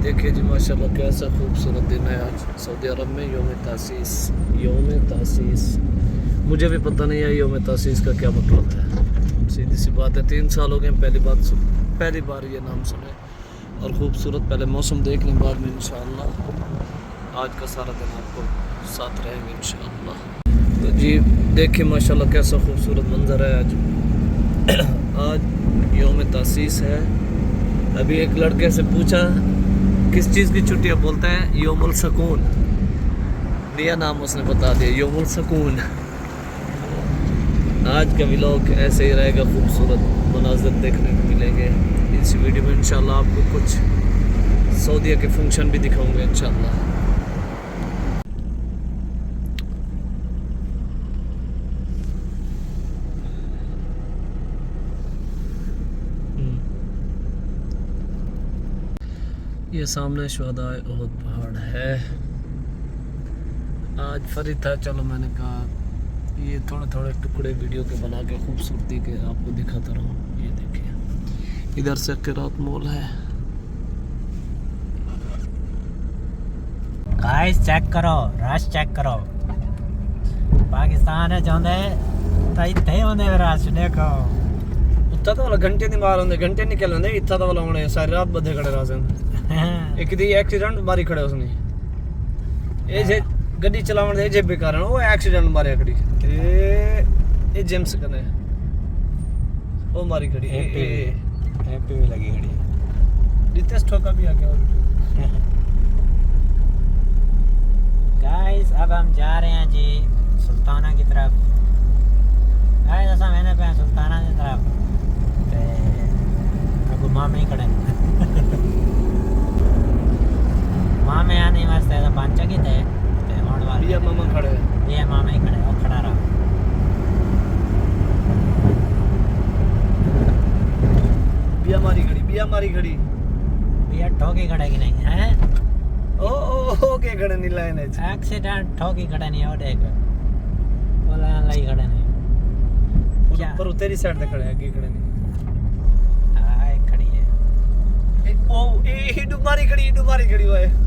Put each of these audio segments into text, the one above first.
देखिए जी माशाल्लाह कैसा खूबसूरत दिन है आज सऊदी अरब में यौम तासीस। मुझे भी पता नहीं है यौम तासीस का क्या मतलब है। सीधी सी बात है 3 साल हो गए पहली बार ये नाम सुने और खूबसूरत पहले मौसम देख लें, बाद में इंशाअल्लाह आज का सारा दिन आपको साथ रहेंगे इंशाअल्लाह। तो जी देखिए माशाल्लाह कैसा खूबसूरत मंजर है आज यौम तासीस है। अभी एक लड़के से पूछा किस चीज़ की छुट्टी है, बोलता है यौमुल सकून। दिया नाम उसने बता दिया यौमुल सकून। आज का व्लॉग ऐसे ही रहेगा, खूबसूरत मनाज़िर देखने को मिलेंगे इस वीडियो में इंशाल्लाह। आपको कुछ सऊदीया के फंक्शन भी दिखाऊंगे इंशाल्लाह। ये सामने शुहदा उहद पहाड़ है। आज फ्री था, चलो मैंने कहा ये थोड़े थोड़े टुकड़े वीडियो के बना के खूबसूरती के आपको दिखाता रहूँ। ये देखिए इधर से किरात मॉल है। गाइस चेक करो, रश चेक करो। पाकिस्तान है जांदे ताई थे होने रश देखो। उत्ता तो वाला घंटे नहीं मार होंगे, घंटे निकल होंगे, इतना तो वाला होने सारी रात बधे खड़े रह एक दी एक्सीडेंट मारी खड़े उसने ये जे गड्डी चलावन दे जे बेकार है वो एक्सीडेंट मारे खड़ी ए जेम्स कने वो मारी खड़ी ए पे भी लगी खड़ी। रितेश ठोका भी आ गया। गाइस अब हम जा रहे हैं जी सुल्ताना की तरफ। गाइस ऐसा मैंने पे सुल्ताना की तरफ ते अब मामे ही खड़े मामे आने वास्ते तो पांचा की थे ते होड़ वाले ये मामा खड़े ये मामे ही खड़े और खड़ा रहा। बिया मारी खड़ी बिया ठोकी खड़े की नहीं है। ओ के खड़े नहीं लाइन है एक्सीडेंट ठोकी खड़े नहीं और देख बोला लाई खड़े नहीं क्या पर तेरी साइड से खड़े हैं के खड़े नहीं आए खड़ी है ओ ए डुमारी खड़ी हुआ है।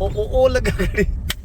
ओ लगा खड़ी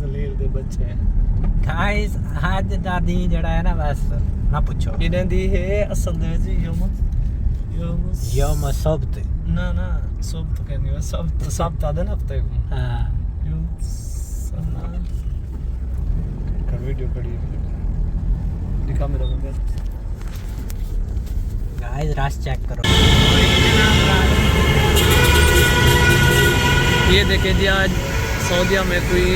जलील दे बच्चे हैं गाइस आज दादी जड़ा है ना बस ना पूछो इन्हें दी है असल दे जी यौम सब्त ना सब तो कहनी है सब था ना हफ्ते को हां यूं सना का वीडियो करी दिखा मेरा बंदा। गाइस रश चेक करो। ये देखें जी आज सऊदीया में कोई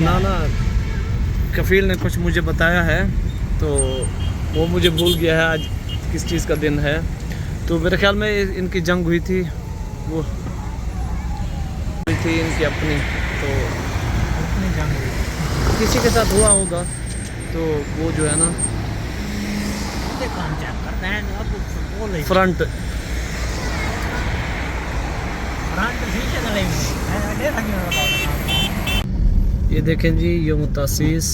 ना कफील ने कुछ मुझे बताया है तो वो मुझे भूल गया है आज किस चीज़ का दिन है। तो मेरे ख्याल में इनकी जंग हुई थी, वो हुई थी इनकी अपनी, तो अपनी जंग हुई किसी के साथ हुआ होगा तो वो जो है ना काम चेक करते हैं अब बोले फ्रंट शीशे ये देखें जी यौम तासीस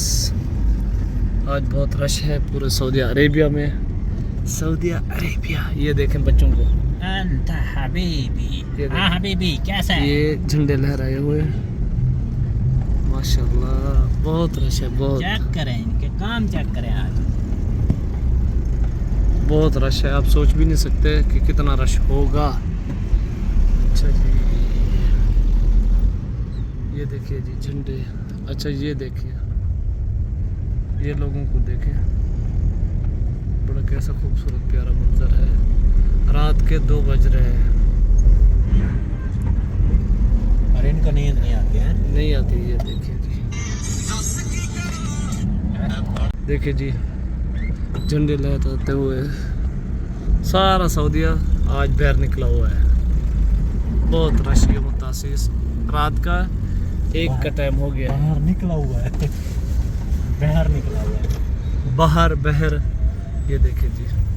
आज बहुत रश है पूरे सऊदी अरेबिया में। ये देखें बच्चों को हबीबी कैसा है ये झंडे लहराए हुए माशाल्लाह बहुत रश है, बहुत चेक करें इनके काम चेक करें आज बहुत रश है, आप सोच भी नहीं सकते कि कितना रश होगा। अच्छा जी ये देखिए जी झंडे। अच्छा ये देखिए ये लोगों को देखें, बड़ा कैसा खूबसूरत प्यारा मंजर है। रात के 2 बज रहे हैं और इनको नींद नहीं आती है नहीं आती। ये देखिए जी देखिए जी झंडे लहराते हुए सारा सऊदीया आज बाहर निकला हुआ है। बहुत रश है मुतासिस, रात का 1 का टाइम हो गया है। बाहर निकला हुआ है बाहर बहर ये देखिए जी